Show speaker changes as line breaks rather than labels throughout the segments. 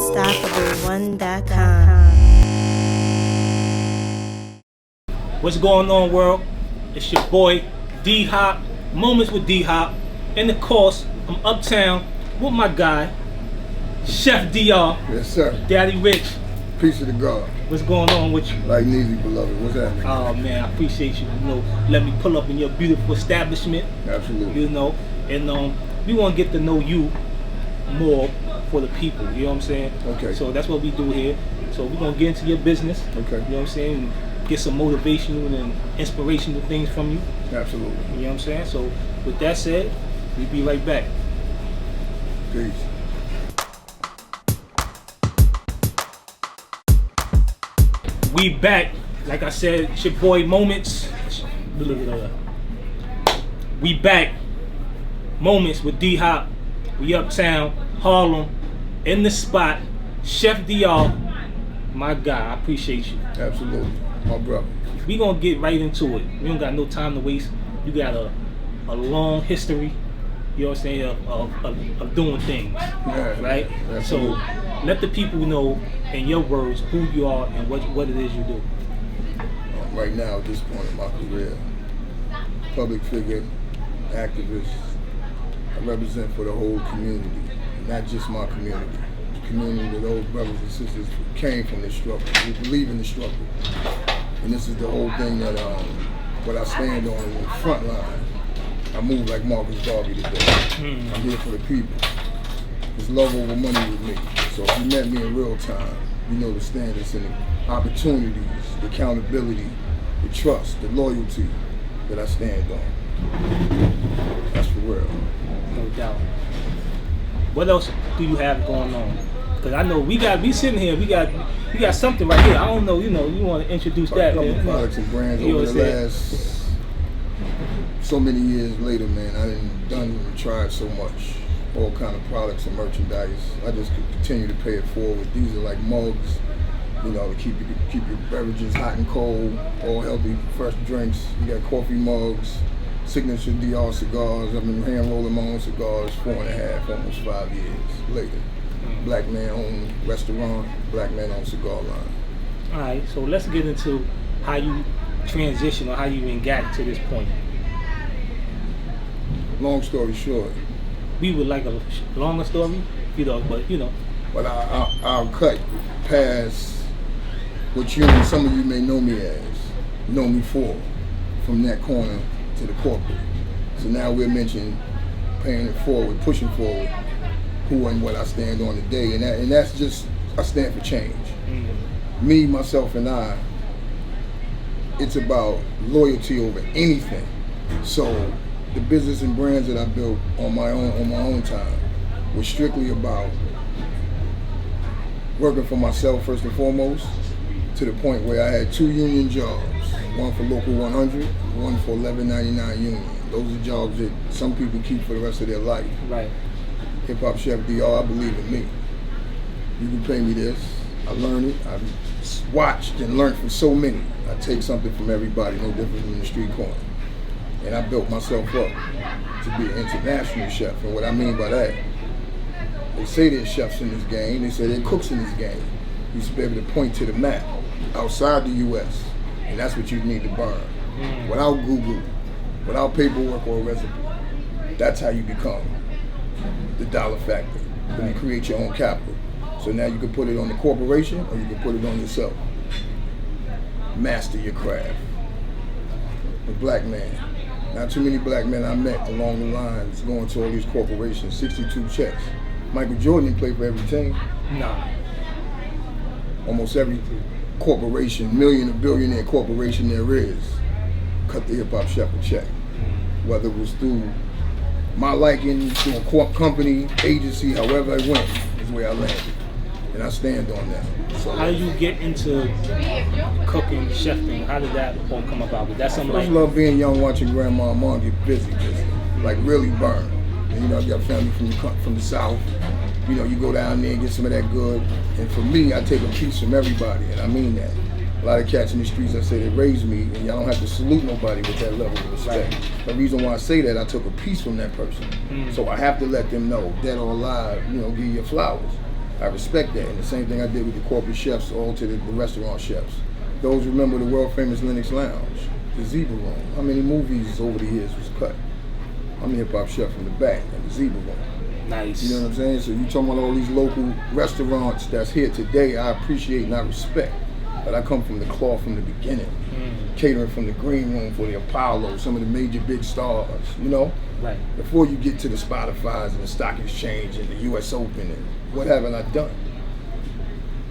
InstallmentOne.com.
What's going on, world? It's your boy D-Hop, Moments with D-Hop, and of course, I'm uptown with my guy, Chef DR.
Yes, sir.
Daddy Rich.
Peace of the God.
What's going on with you?
Like Neezy, beloved. What's happening?
Oh man, I appreciate you. Let me pull up in your beautiful establishment.
Absolutely.
And we want to get to know you more for the people. You know what I'm saying?
Okay.
So that's what we do here. So we're gonna get into your business.
Okay.
You know what I'm saying? Get some motivational and inspirational things from you.
Absolutely.
You know what I'm saying? So with that said, we'll be right back.
Peace.
We back. Like I said, it's your boy Moments. We back. Moments with D-Hop. We uptown, Harlem, in the spot. Chef DR, my guy, I appreciate you.
Absolutely. My brother.
We gonna get right into it. We don't got no time to waste. You got a long history, you know what I'm saying, of doing things,
Yeah,
right?
absolutely.
So let the people know, in your words, who you are and what it is you do.
Right now, at this point in my career, public figure, activist, I represent for the whole community, not just my community. The community of those brothers and sisters who came from this struggle, who believe in the struggle. And this is the whole thing that what I stand on in the front line. I move like Marcus Garvey today. I'm here for the people. It's love over money with me. So if you met me in real time, you know the standards and the opportunities, the accountability, the trust, the loyalty that I stand on. That's for real.
No doubt. What else do you have going on? Because I know we sitting here, we got something right here. I don't know, you want to introduce that.
A couple products and brands over the last so many years later, man. I done and tried so much. All kind of products and merchandise. I just could continue to pay it forward. These are like mugs, to keep your beverages hot and cold, all healthy, fresh drinks. You got coffee mugs, signature DR cigars. I've been hand rolling my own cigars 4.5, almost 5 years later. Black man-owned restaurant, black man-owned cigar line.
All right, so let's get into how you transition or how you even got to this point.
Long story short.
We would like a longer story, but.
But I'll cut past what some of you may know me for, from that corner to the corporate. So now we're mentioning paying it forward, pushing forward, who and what I stand on today, and that's just, I stand for change. Me, myself, and I. It's about loyalty over anything. So the business and brands that I built on my own time was strictly about working for myself first and foremost, to the point where I had 2 union jobs, one for Local 100, one for 1199 Union. Those are jobs that some people keep for the rest of their life.
Right.
Hip Hop Chef DR, I believe in me. You can pay me this. I learned it. I watched and learned from so many. I take something from everybody, no different from the street corner. And I built myself up to be an international chef. And what I mean by that, they say there's chefs in this game, they say they're cooks in this game. You should be able to point to the map outside the U.S., and that's what you need to burn. Without Google, without paperwork or a recipe. That's how you become the dollar factor. When you create your own capital. So now you can put it on the corporation or you can put it on yourself. Master your craft. A black man. Not too many black men I met along the lines going to all these corporations, 62 checks. Michael Jordan didn't play for every team.
No.
Almost every corporation, million or billionaire corporation there is, cut the Hip Hop Chef a check. Whether it was through my liking, through a company, agency, however it went, is where I landed. And I stand on that. So,
how did you get into cooking, chefing? How did that all come about? Was that something
I just love being young, watching Grandma and Mom get busy, like really burn. And, I've got family from the South. You go down there and get some of that good. And for me, I take a piece from everybody, and I mean that. A lot of cats in the streets, I say they raised me, and y'all don't have to salute nobody with that level of respect. Right. The reason why I say that, I took a piece from that person. So I have to let them know, dead or alive, give your flowers. I respect that. And the same thing I did with the corporate chefs, all to the restaurant chefs. Those remember the world famous Lennox Lounge, the Zebra Room. How many movies over the years was cut? I'm a hip hop chef from the back at the Zebra Room.
Nice.
You know what I'm saying? So you talking about all these local restaurants that's here today, I appreciate and I respect. But I come from the cloth from the beginning. Catering from the green room for the Apollo, some of the major big stars, you know?
Right.
Before you get to the Spotify's and the Stock Exchange and the US Open and what haven't I done?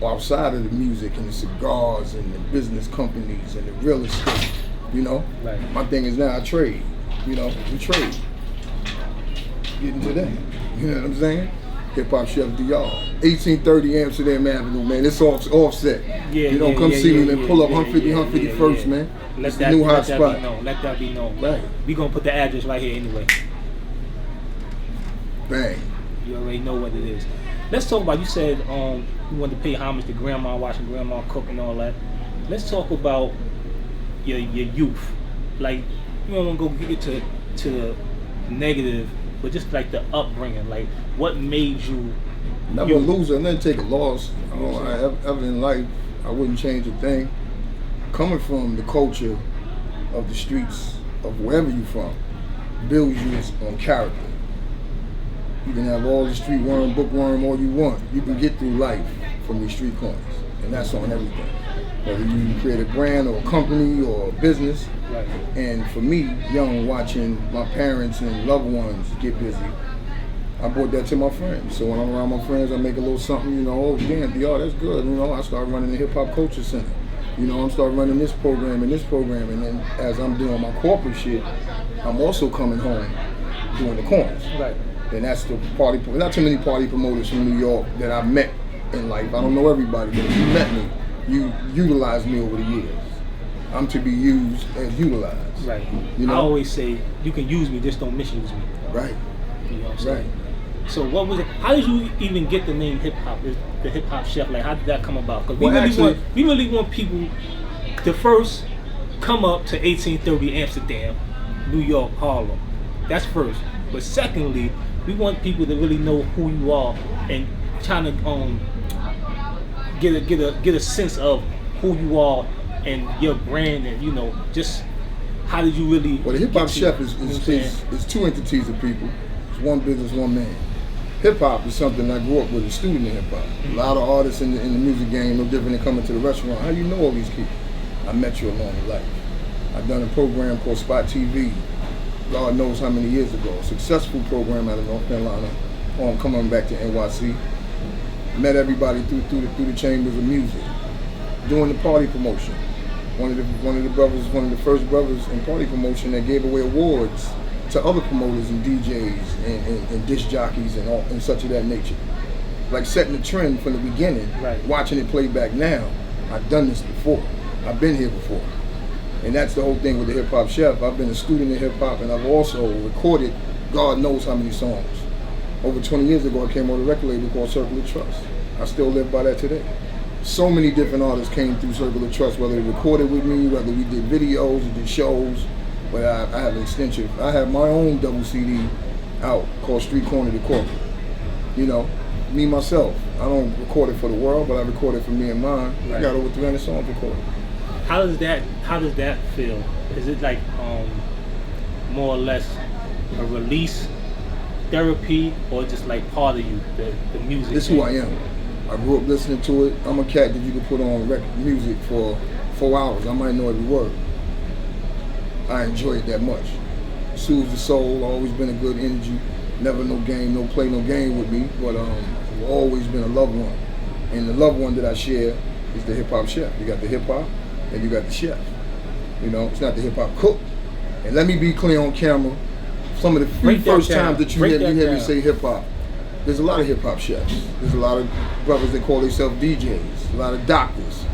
Outside of the music and the cigars and the business companies and the real estate, you know?
Right.
My thing is now I trade, you know, we trade. Getting to that, you know what I'm saying? Hip Hop Chef DR, 1830 Amsterdam Avenue, man. It's offset.
Yeah,
you know, come see me, man. Pull up 151st, man. It's the new hot spot.
Let that be known.
Right.
We gonna put the address right here anyway.
Bang.
You already know what it is. Let's talk about. You said you wanted to pay homage to grandma, watching grandma cook and all that. Let's talk about your youth. Like, you don't want to go get to negative, but just like the upbringing. Like, what made you?
Never a loser, never take a loss. Ever in life, I wouldn't change a thing. Coming from the culture of the streets of wherever you're from, builds you on character. You can have all the street worm, bookworm, all you want. You can get through life from these street corners, and that's on everything. Whether you create a brand or a company or a business.
Right.
And for me, young, watching my parents and loved ones get busy, I brought that to my friends. So when I'm around my friends, I make a little something, you know, oh damn, DR, that's good. You know, I start running the Hip Hop Culture Center. You know, I'm start running this program, and then as I'm doing my corporate shit, I'm also coming home doing the corners.
Right.
And that's the party, not too many party promoters from New York that I met in life. I don't know everybody, but if you met me, you utilized me over the years. I'm to be used as utilized.
Right.
You know?
I always say, you can use me, just don't misuse me.
Right.
You know what I'm saying?
Right.
So what was it? How did you even get the name hip hop? The hip hop chef? Like, how did that come about? Because we really want people to first come up to 1830 Amsterdam, New York, Harlem. That's first. But secondly, we want people to really know who you are and trying to get a sense of who you are and your brand, and you know, just how did you really?
Well, the hip hop chef is two entities of people. It's one business, one man. Hip hop is something I grew up with, a student in hip hop. A lot of artists in the music game, no different than coming to the restaurant. How do you know all these people? I met you along the life. I've done a program called Spot TV. God knows how many years ago. A successful program out of North Carolina. Coming back to NYC. Met everybody through the chambers of music. Doing the party promotion. One of the first brothers in party promotion that gave away awards to other promoters and DJs and disc jockeys and such of that nature. Like setting the trend from the beginning,
right.
Watching it play back now. I've done this before. I've been here before. And that's the whole thing with the Hip Hop Chef. I've been a student in hip hop, and I've also recorded God knows how many songs. Over 20 years ago, I came on a record label called Circle of Trust. I still live by that today. So many different artists came through Circle of Trust, whether they recorded with me, whether we did videos or did shows. But I have an extension. I have my own double CD out called Street Corner to Corporate. You know, me myself. I don't record it for the world, but I record it for me and mine. Right. I got over 300 songs recorded.
How does that feel? Is it like more or less a release therapy, or just like part of you, the music?
It's who I am. I grew up listening to it. I'm a cat that you can put on music for 4 hours. I might know every word. I enjoy it that much. Soothes the soul, always been a good energy. Never no game with me, but I've always been a loved one. And the loved one that I share is the Hip Hop Chef. You got the hip hop and you got the chef. You know, it's not the hip hop cook. And let me be clear on camera, some of the first times that you hear me say hip hop, there's a lot of hip hop chefs. There's a lot of brothers that call themselves DJs, a lot of doctors.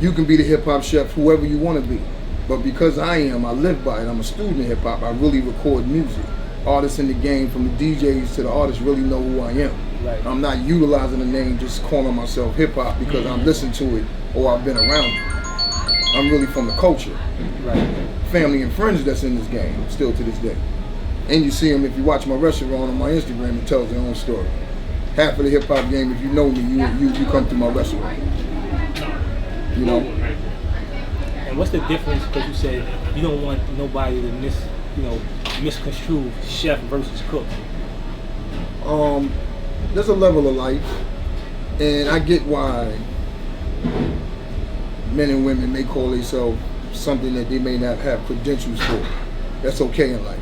You can be the hip hop chef, whoever you want to be. But because I live by it, I'm a student of hip hop, I really record music. Artists in the game, from the DJs to the artists, really know who I am.
Right.
I'm not utilizing the name, just calling myself hip hop because I'm listening to it or I've been around it. I'm really from the culture.
Right.
Family and friends that's in this game, still to this day. And you see them, if you watch my restaurant on my Instagram, it tells their own story. half of the hip hop game. If you know me, you come through my restaurant. You know.
And what's the difference? Because you said you don't want nobody to misconstrue chef versus cook.
There's a level of life, and I get why men and women may call themselves something that they may not have credentials for. That's okay in life.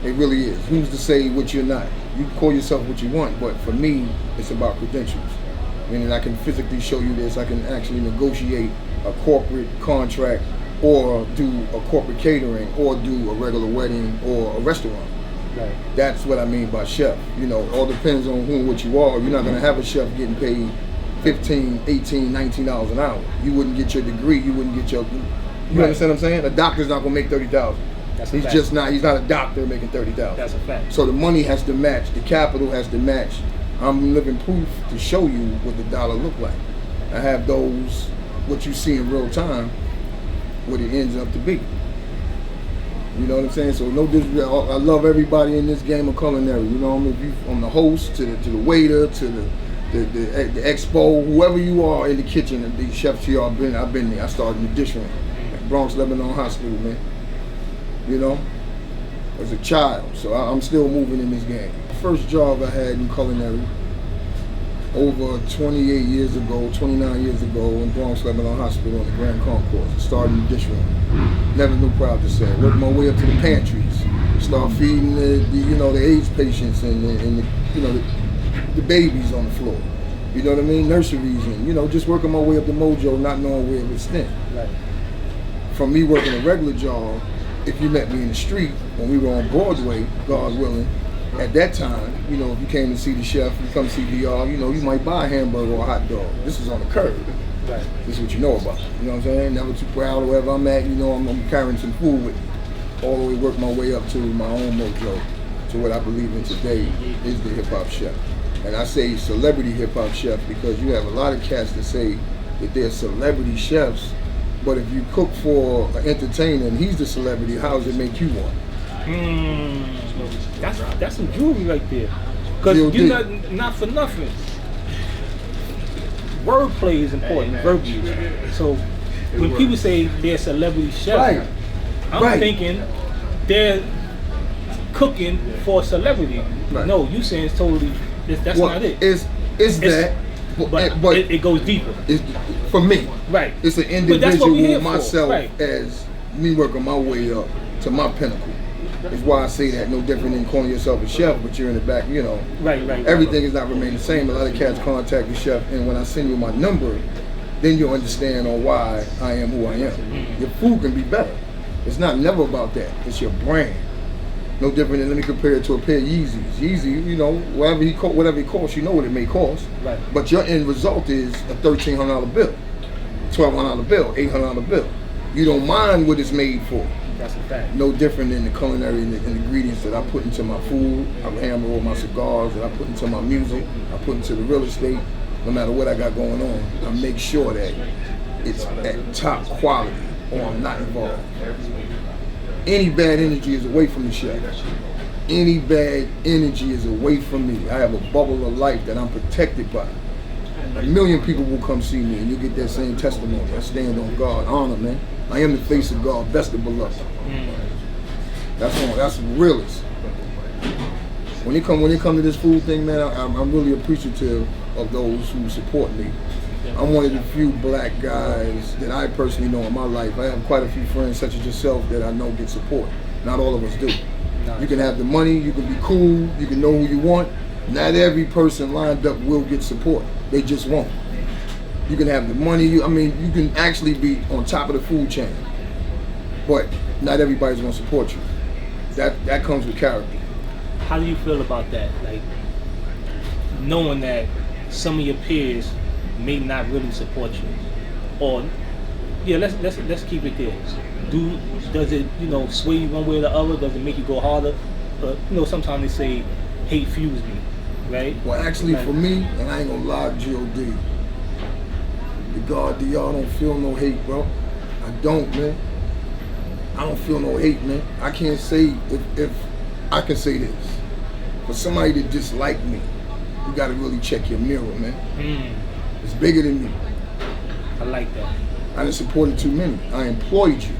It really is. Who's to say what you're not? You can call yourself what you want, but for me, it's about credentials. Meaning I can physically show you this. I can actually negotiate a corporate contract, or do a corporate catering, or do a regular wedding, or a restaurant.
Right.
That's what I mean by chef. You know, it all depends on who and what you are. You're not going to have a chef getting paid $15, $18, $19 an hour. You wouldn't get your degree. You wouldn't get your. You understand what I'm saying? A doctor's not going to make $30,000. He's just not. He's not a doctor making $30,000.
That's a fact.
So the money has to match. The capital has to match. I'm living proof to show you what the dollar look like. I have those what you see in real time, what it ends up to be. You know what I'm saying? So no disrespect. I love everybody in this game of culinary. You know what I mean? From the host to the waiter to the expo, whoever you are in the kitchen, and the chefs here, I've been there. I started in the dish room, Bronx Lebanon Hospital, man. You know, as a child, so I'm still moving in this game. First job I had in culinary over 28 years ago, 29 years ago in Bronx Lebanon Hospital in the Grand Concourse. I started in the dish room. Never knew proud to say. Worked my way up to the pantries. Start feeding the AIDS patients and the babies on the floor. You know what I mean? Nurseries and just working my way up the mojo, not knowing where it would stand.
Right.
From me working a regular job, if you met me in the street when we were on Broadway, God willing, at that time, if you came to see the chef, you come see DR, you might buy a hamburger or a hot dog. This is on the curb.
Right.
This is what you know about. You know what I'm saying? Never too proud of wherever I'm at, I'm carrying some food with me. All the way work my way up to my own mojo, to what I believe in today is the hip hop chef. And I say celebrity hip hop chef because you have a lot of cats that say that they're celebrity chefs, but if you cook for an entertainer and he's the celebrity, how does it make you one?
That's some jewelry right there. Because you're not for nothing. Wordplay is important, verbiage. So when people say they're celebrity chef, I'm thinking they're cooking for a celebrity. Right. No, you saying it's totally, that's not it.
It's that. But
it goes deeper.
It's, for me,
right?
It's an individual myself as me working my way up to my pinnacle. That's why I say that. No different than calling yourself a chef, but you're in the back.
Right.
Everything is not remain the same. A lot of cats contact the chef, and when I send you my number, then you'll understand on why I am who I am. Your food can be better. It's not never about that. It's your brand. No different than, let me compare it to a pair of Yeezys. Yeezy, whatever it costs, what it may cost. Right. But your end result is a $1,300 bill, $1,200 bill, $800 bill. You don't mind what it's made for.
That's a fact.
No different than the culinary and the ingredients that I put into my food, I hammer all my cigars, that I put into my music, I put into the real estate. No matter what I got going on, I make sure that it's at top quality or I'm not involved. Any bad energy is away from the chef. Any bad energy is away from me. I have a bubble of life that I'm protected by. 1 million people will come see me and you get that same testimony. I stand on God, honor, man. I am the face of God, best of beloved. That's the realest. When it come to this food thing, man, I'm really appreciative of those who support me. I'm one of the few black guys that I personally know in my life. I have quite a few friends such as yourself that I know get support. Not all of us do. You can have the money, you can be cool, you can know who you want. Not every person lined up will get support. They just won't. You can have the money, you can actually be on top of the food chain. But not everybody's gonna support you. That comes with character.
How do you feel about that? Like knowing that some of your peers may not really support you, or let's keep it there. Does it sway you one way or the other? Does it make you go harder? Sometimes they say hate fuels me, right?
Well, actually, for me, and I ain't gonna lie, God, the God, y'all don't feel no hate, bro. I don't, man. I don't feel no hate, man. I can't say if I can say this. For somebody to dislike me, You got to really check your mirror, man. It's bigger than me.
I like that.
I didn't support too many. I employed you.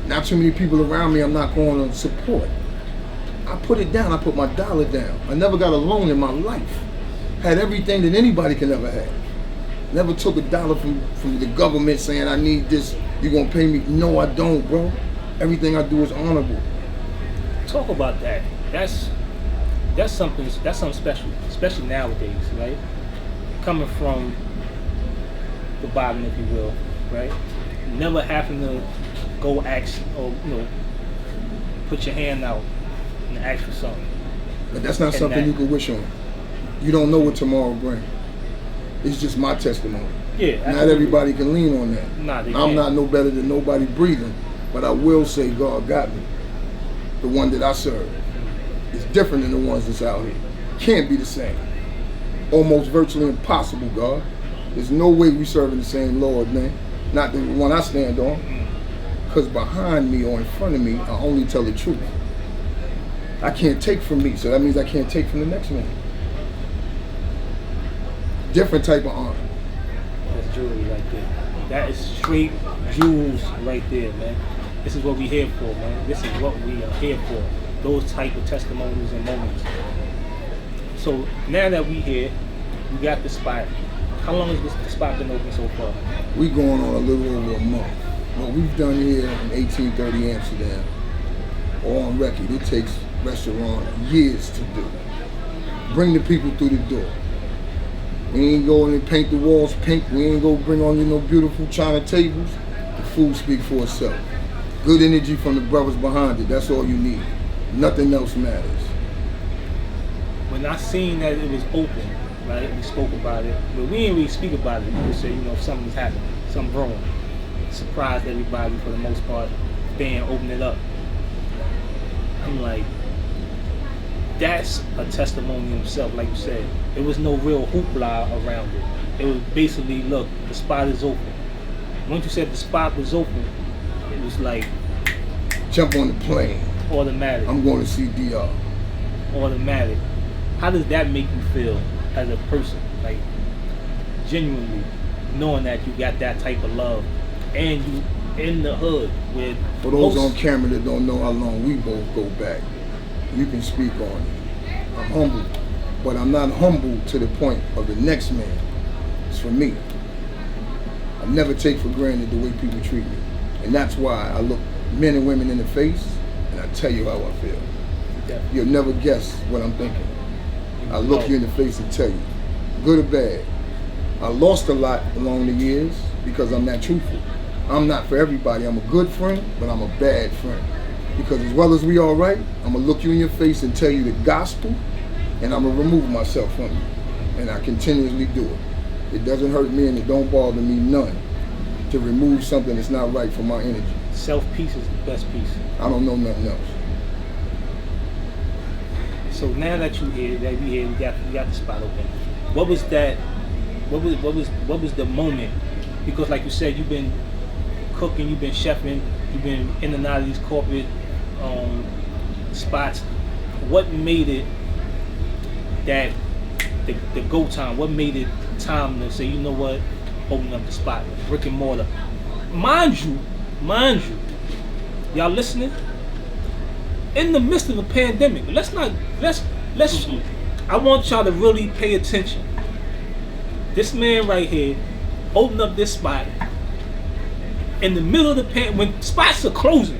Not too many people around me I'm not going to support. I put it down. I put my dollar down. I never got a loan in my life. Had everything that anybody can ever have. Never took a dollar from the government saying I need this, you're going to pay me. No, I don't, bro. Everything I do is honorable.
Talk about that. That's something special, especially nowadays, right? Coming from the bottom, if you will, right? Never having to go ask or put your hand out and ask for something.
But that's not something you can wish on. You don't know what tomorrow brings. It's just my testimony.
Yeah.
Not everybody can lean on that.
Nah, they
I'm
can't.
not no better than nobody breathing, but I will say God got me. The one that I serve is different than the ones that's out here. Can't be the same. Almost virtually impossible, God. There's no way we serving the same Lord, man. Not the one I stand on. Because behind me or in front of me, I only tell the truth. I can't take from me, so that means I can't take from the next man. Different type of honor.
That's jewelry right there. That is straight jewels right there, man. This is what we here for, man. This is what we are here for. Those type of testimonies and moments. So now that we here, we got the spot. How long has the spot been open so far?
We going on a little over a month. What we've done here in 1830 Amsterdam, on record, it takes restaurant years to do. Bring the people through the door. We ain't go in and paint the walls pink. We ain't go bring on no beautiful China tables. The food speaks for itself. Good energy from the brothers behind it. That's all you need. Nothing else matters.
When I seen that it was open, right, we spoke about it, but we didn't really speak about it. We just said, if something's happening, something wrong. Surprised everybody for the most part. Bam, open it up. I'm like, that's a testimony himself, like you said. There was no real hoopla around it. It was basically, look, the spot is open. Once you said the spot was open, it was like
jump on the plane.
Automatic.
I'm going to see DR.
Automatic. How does that make you feel as a person? Like, genuinely knowing that you got that type of love and you in the hood with...
For those on camera that don't know how long we both go back, you can speak on it. I'm humble, but I'm not humble to the point of the next man. It's for me. I never take for granted the way people treat me. And that's why I look men and women in the face and I tell you how I feel.
Yeah.
You'll never guess what I'm thinking. I look you in the face and tell you, good or bad. I lost a lot along the years because I'm not truthful. I'm not for everybody. I'm a good friend, but I'm a bad friend. Because as well as we all right, I'm going to look you in your face and tell you the gospel, and I'm going to remove myself from you. And I continuously do it. It doesn't hurt me and it don't bother me none to remove something that's not right from my energy.
Self-peace is the best peace. I
don't know nothing else.
So now that you're here, we got the spot open. What was that? What was the moment? Because like you said, you've been cooking, you've been chefing, you've been in and out of these corporate spots. What made it that the go time? What made it time to say, you know what, open up the spot, brick and mortar? Mind you, y'all listening? In the midst of a pandemic, let's I want y'all to really pay attention. This man right here opened up this spot in the middle of the pandemic, when spots are closing.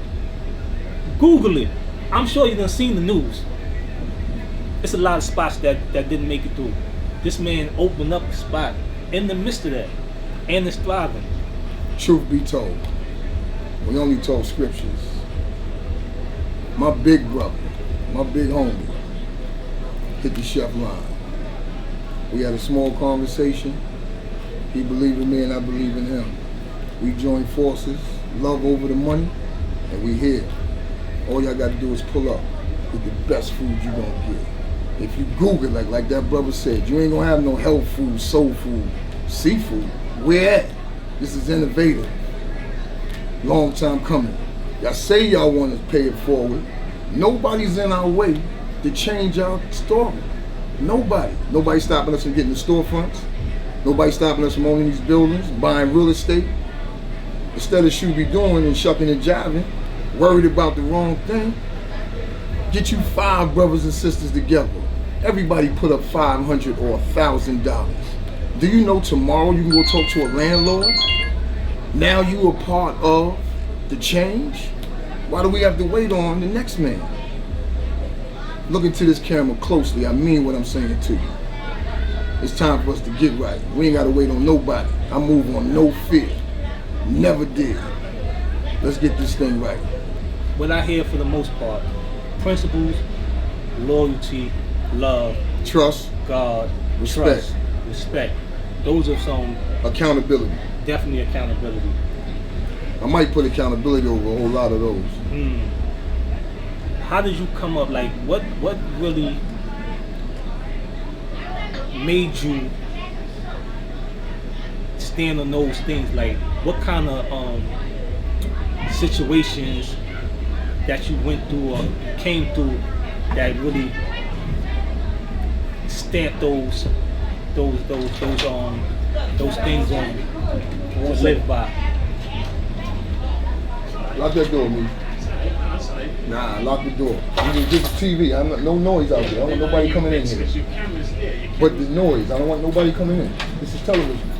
Google it. I'm sure you done seen the news. It's a lot of spots that didn't make it through. This man opened up the spot in the midst of that, and it's thriving.
Truth be told, we only talk scriptures. My big brother, my big homie, hit the chef line. We had a small conversation. He believed in me and I believe in him. We joined forces, love over the money, and we here. All y'all got to do is pull up with the best food you're going to get. If you Google, like that brother said, you ain't going to have no health food, soul food, seafood. Where at? This is innovative. Long time coming. Y'all say y'all want to pay it forward. Nobody's in our way to change our story. Nobody. Nobody stopping us from getting the storefronts. Nobody stopping us from owning these buildings, buying real estate. Instead of should be doing and shucking and jiving, worried about the wrong thing, get you 5 brothers and sisters together. Everybody put up $500 or $1,000. Do you know tomorrow you can go talk to a landlord? Now you are part of the change? Why do we have to wait on the next man? Look into this camera closely. I mean what I'm saying to you. It's time for us to get right. We ain't got to wait on nobody. I move on no fear. Never did. Let's get this thing right.
What I hear for the most part, principles, loyalty, love,
trust,
God,
respect.
Respect. Those are some
accountability.
Definitely accountability.
I might put accountability over a whole lot of those.
How did you come up? Like, what really made you stand on those things? Like, what kind of situations that you went through or came through that really stamped those things on you to live by?
Lock that door, man. Nah, lock the door. This is TV. No noise out there. I don't want nobody coming in here. But the noise, I don't want nobody coming in. This is television.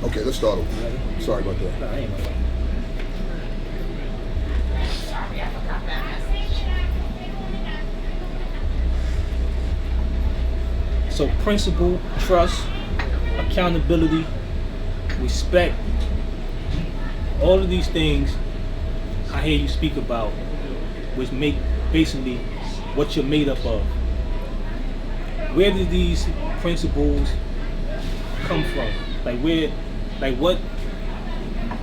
Okay, let's start over. Sorry about that.
Nah, I ain't know. So principle, trust, accountability, respect, all of these things I hear you speak about, which make basically what you're made up of. Where did these principles come from? Like what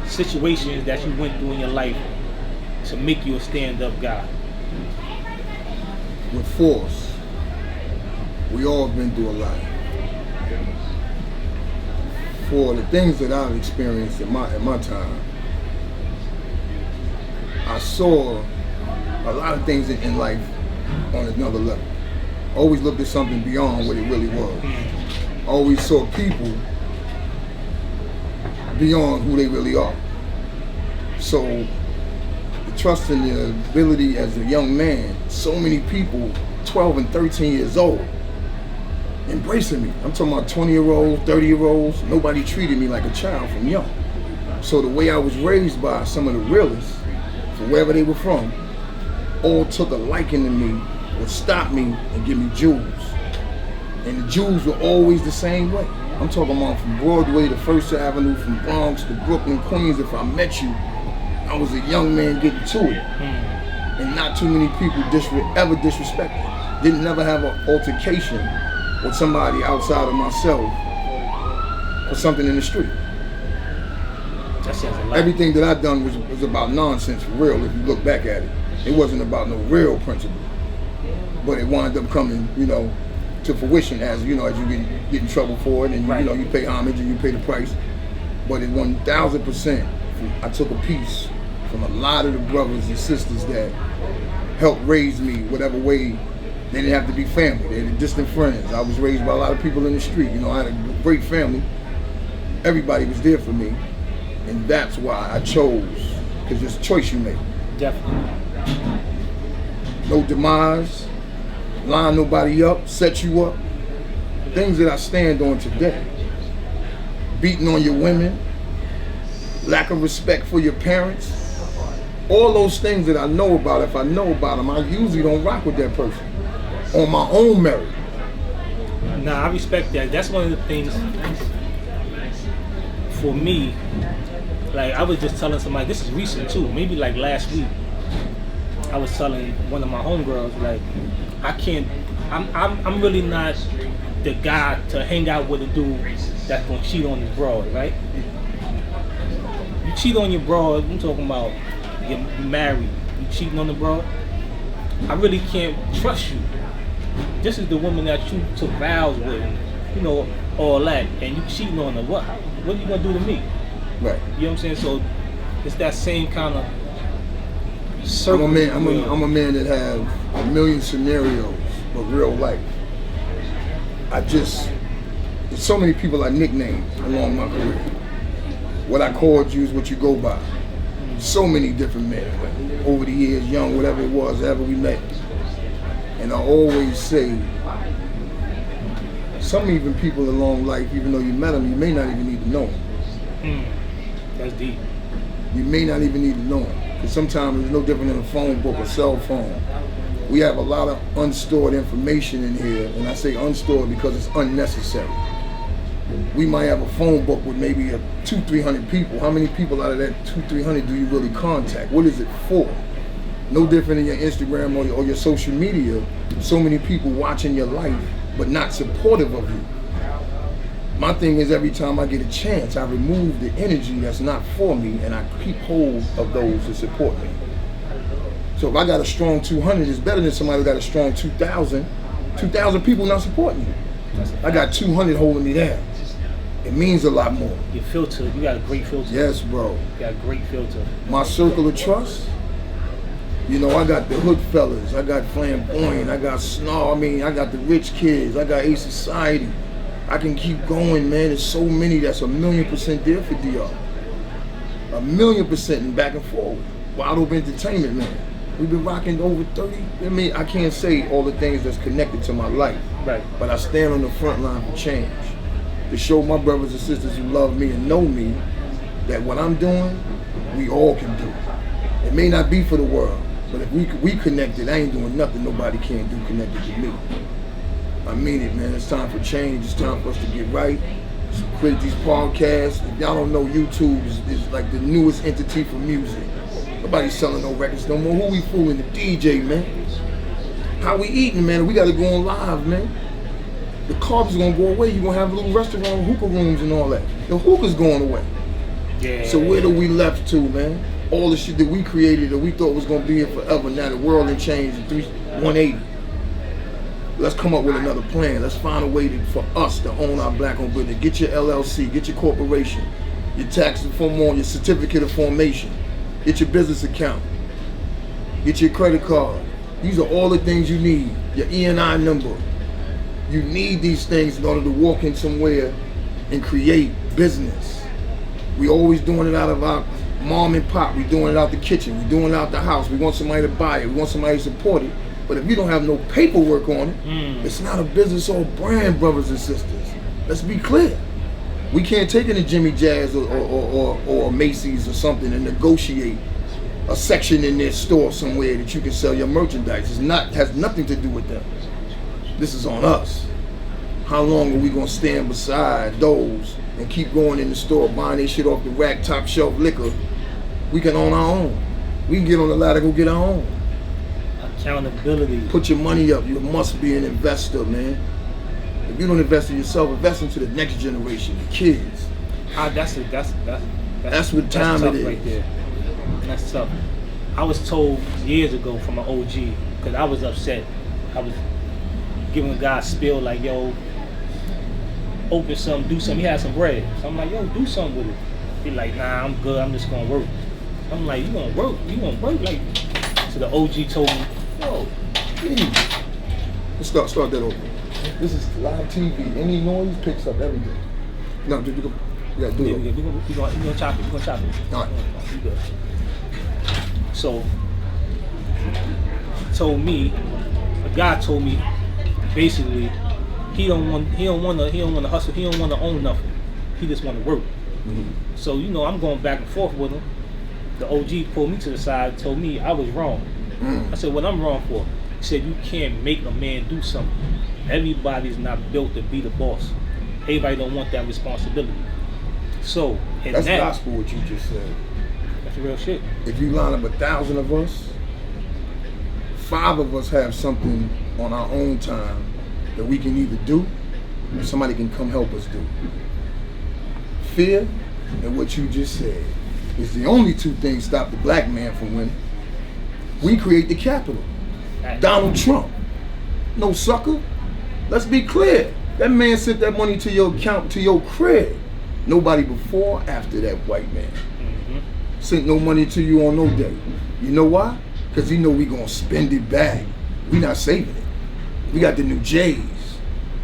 situations that you went through in your life to make you a stand-up guy?
With force, we all been through a lot. For the things that I've experienced in my time, I saw a lot of things in life on another level. Always looked at something beyond what it really was. Always saw people beyond who they really are. So the trust and the ability as a young man, so many people, 12 and 13 years old, embracing me. I'm talking about 20-year-olds, 30-year-olds. Nobody treated me like a child from young. So the way I was raised by some of the realists, from wherever they were from, all took a liking to me, would stop me and give me jewels. And the jewels were always the same way. I'm talking about from Broadway to First Avenue, from Bronx to Brooklyn, Queens. If I met you, I was a young man getting to it. And not too many people ever disrespected. Didn't never have an altercation with somebody outside of myself or something in the street.
That sounds a lot.
Everything that I done was about nonsense for real. If you look back at it, it wasn't about no real principle, but it wound up coming, to fruition as you get in trouble for it, and
right.
You pay homage and you pay the price. But it 1000%. I took a piece from a lot of the brothers and sisters that helped raise me whatever way. They didn't have to be family. They were distant friends. I was raised by a lot of people in the street. I had a great family. Everybody was there for me. And that's why I chose, because it's a choice you make.
Definitely.
No demise, line nobody up, set you up. Things that I stand on today. Beating on your women, lack of respect for your parents. All those things that I know about, if I know about them, I usually don't rock with that person. On my own merit.
Nah, I respect that. That's one of the things for me. Like, I was just telling somebody, this is recent too, maybe like last week. I was telling one of my homegirls, like, I'm really not the guy to hang out with a dude that's gonna cheat on his broad, right? You cheat on your broad, I'm talking about you're married, you cheating on the broad. I really can't trust you. This is the woman that you took vows with, all that, and you cheating on her. What are you gonna do to me?
Right.
You know what I'm saying? So it's that same kind of circle.
I'm a man that have a million scenarios, but real life. There's so many people I nicknamed along my career. What I called you is what you go by. So many different men over the years, young, whatever it was, ever we met. And I always say, some even people along life, even though you met them, you may not even need to know them.
That's deep.
You may not even need to know them. Because sometimes it's no different than a phone book or cell phone. We have a lot of unstored information in here, and I say unstored because it's unnecessary. We might have a phone book with maybe 200-300 people. How many people out of that 200-300 do you really contact? What is it for? No different than your Instagram or your social media. So many people watching your life, but not supportive of you. My thing is, every time I get a chance, I remove the energy that's not for me, and I keep hold of those that support me. So if I got a strong 200, it's better than somebody who got a strong 2,000. 2,000 people not supporting you. I got 200 holding me down. It means a lot more.
Your filter, you got a great filter.
Yes, bro.
You got a great filter.
My circle of trust, you know, I got the hood fellas, I got Flamboyant, I got Snarl, I got the rich kids, I got A Society. I can keep going, man. There's so many that's 1,000,000% there for DR. 1,000,000% and back and forth. Wild Open Entertainment, man. We've been rocking over 30. I can't say all the things that's connected to my life.
Right.
But I stand on the front line for change. To show my brothers and sisters who love me and know me that what I'm doing, we all can do. It may not be for the world, but if we connected, I ain't doing nothing nobody can't do connected to me. I mean it, man. It's time for change. It's time for us to get right. So quit these podcasts. If y'all don't know, YouTube is like the newest entity for music. Nobody's selling no records no more. Who we fooling? The DJ, man. How we eating, man? We gotta go on live, man. The carbs gonna go away. You gonna have a little restaurant, hookah rooms and all that. The hookah's going away.
Yeah.
So where do we left to, man? All the shit that we created that we thought was gonna be here forever. Now the world done changed in 180. Let's come up with another plan. Let's find a way for us to own our black-owned business. Get your LLC, get your corporation, your tax form, your certificate of formation, get your business account, get your credit card. These are all the things you need. Your E&I number. You need these things in order to walk in somewhere and create business. We always doing it out of our mom and pop. We doing it out the kitchen. We doing it out the house. We want somebody to buy it. We want somebody to support it. But if you don't have no paperwork on it, it's not a business or brand, brothers and sisters. Let's be clear. We can't take it to Jimmy Jazz or Macy's or something and negotiate a section in their store somewhere that you can sell your merchandise. Has nothing to do with them. This is on us. How long are we gonna stand beside those and keep going in the store buying their shit off the rack, top shelf liquor? We can own our own. We can get on the ladder, go get our own.
Accountability.
Put your money up. You must be an investor, man. If you don't invest in yourself, invest into the next generation, the kids.
That's
what time it is.
Right there. That's tough. I was told years ago from an OG, because I was upset. I was giving a guy a spiel like, yo, open something, do something. He had some bread. So I'm like, yo, do something with it. He like, nah, I'm good. I'm just going to work. I'm like, you going to work? You going to work? Like, so the OG told me, yo,
please. Let's start that over. This is live TV. Any noise picks up everything. No, you gotta do it.
We're gonna chop it. We're gonna chop it.
All right.
You good. So, a guy told me, basically, he don't want to hustle. He don't want to own nothing. He just want to work. Mm-hmm. So I'm going back and forth with him. The OG pulled me to the side, told me I was wrong. I said, what I'm wrong for? He said, you can't make a man do something. Everybody's not built to be the boss. Everybody don't want that responsibility. So,
that's gospel what you just said.
That's real shit.
If you line up 1,000 of us, 5 of us have something on our own time that we can either do or somebody can come help us do. Fear and what you just said is the only 2 things stop the black man from winning. We create the capital. Donald Trump. No sucker. Let's be clear. That man sent that money to your account, to your crib. Nobody before or after that white man. Sent no money to you on no day. You know why? Because he know we gonna spend it back. We not saving it. We got the new J's.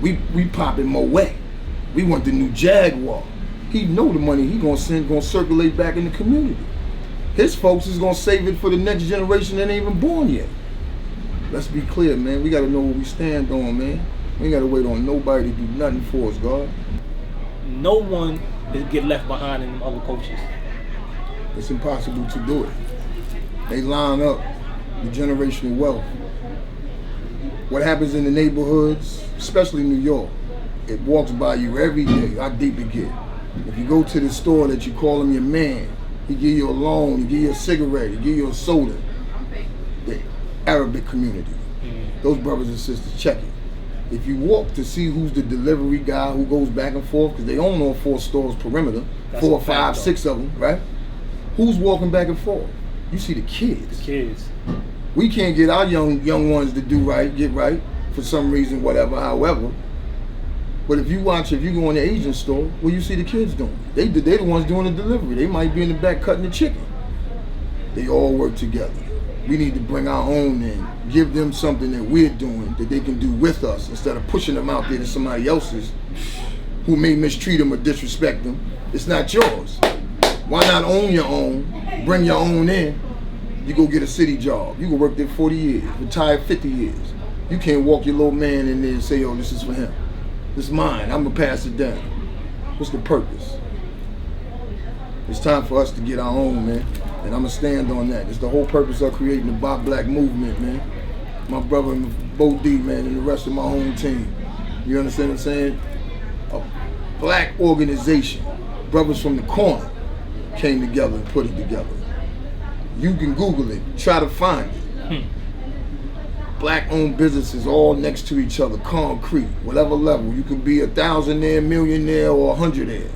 We popping Moet. We want the new Jaguar. He know the money he gonna circulate back in the community. His folks is gonna save it for the next generation that ain't even born yet. Let's be clear, man. We gotta know what we stand on, man. We ain't gotta wait on nobody to do nothing for us, God.
No one is get left behind in them other coaches.
It's impossible to do it. They line up the generational wealth. What happens in the neighborhoods, especially New York, it walks by you every day. How deep it get. If you go to the store that you call him your man, he give you a loan, he give you a cigarette, he give you a soda. The Arabic community, those brothers and sisters, check it. If you walk to see who's the delivery guy who goes back and forth, because they own all 4 stores perimeter,
That's
4, 5, 6 of them, right? Who's walking back and forth? You see the kids.
The kids.
We can't get our young ones to do right, get right, for some reason, whatever, however. But if you go in the Asian store, what you see the kids doing? They the ones doing the delivery. They might be in the back cutting the chicken. They all work together. We need to bring our own in, give them something that we're doing that they can do with us instead of pushing them out there to somebody else's who may mistreat them or disrespect them. It's not yours. Why not own your own, bring your own in? You go get a city job. You go work there 40 years, retire 50 years. You can't walk your little man in there and say, oh, this is for him. This is mine, I'm gonna pass it down. What's the purpose? It's time for us to get our own, man. And I'm gonna stand on that. It's the whole purpose of creating the Bob Black movement, man. My brother Bo D, man, and the rest of my home team. You understand what I'm saying? A black organization. Brothers from the corner came together and put it together. You can Google it, try to find it. Black-owned businesses all next to each other, concrete, whatever level. You could be a thousandaire, millionaire, or 100aire.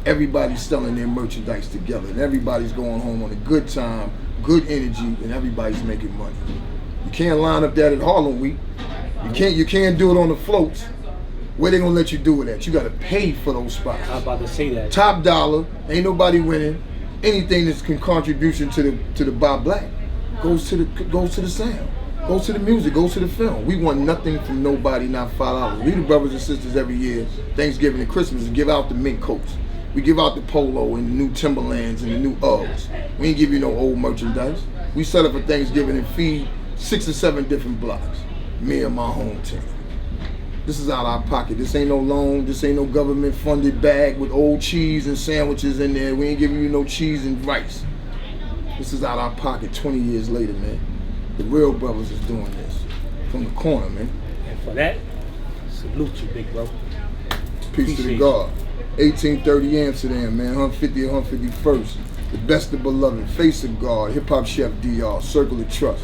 Everybody's selling their merchandise together, and everybody's going home on a good time, good energy, and everybody's making money. You can't line up that at Harlem Week. You can't do it on the floats. Where they gonna let you do it at? You gotta pay for those spots.
I was about to say that.
Top dollar, ain't nobody winning. Anything that's contribution to the Bob Black goes to the sound. Goes to the music, goes to the film. We want nothing from nobody, not $5. We the brothers and sisters every year, Thanksgiving and Christmas, and give out the mink coats. We give out the polo and the new Timberlands and the new Uggs. We ain't give you no old merchandise. We set up for Thanksgiving and feed 6 or 7 different blocks. Me and my home team. This is out of our pocket. This ain't no loan. This ain't no government funded bag with old cheese and sandwiches in there. We ain't giving you no cheese and rice. This is out of our pocket 20 years later, man. The real brothers is doing this from the corner, man.
And for that, salute you, big bro.
Peace to the God. 1830 Amsterdam, man. 150 and 151st. The best of beloved. Face of God. Hip Hop Chef DR. Circle of Trust.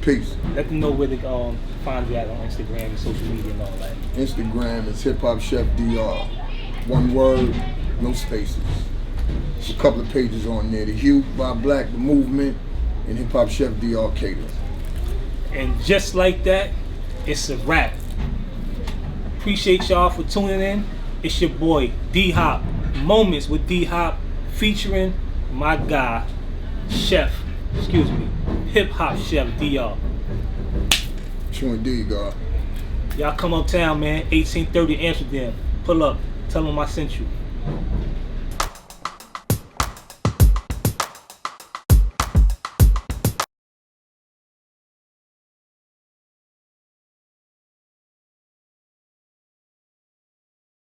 Peace.
Let them know where to find you at on Instagram and social media and all that.
Instagram is Hip Hop Chef DR. One word, no spaces. There's a couple of pages on there. The Hue by Black, the movement, and Hip Hop Chef DR Catering.
And just like that, it's a wrap. Appreciate y'all for tuning in. It's your boy, D-Hop. Moments with D-Hop featuring my guy, Hip Hop Chef DR.
True indeed, God.
Y'all come uptown, man. 1830 Amsterdam. Pull up. Tell them I sent you.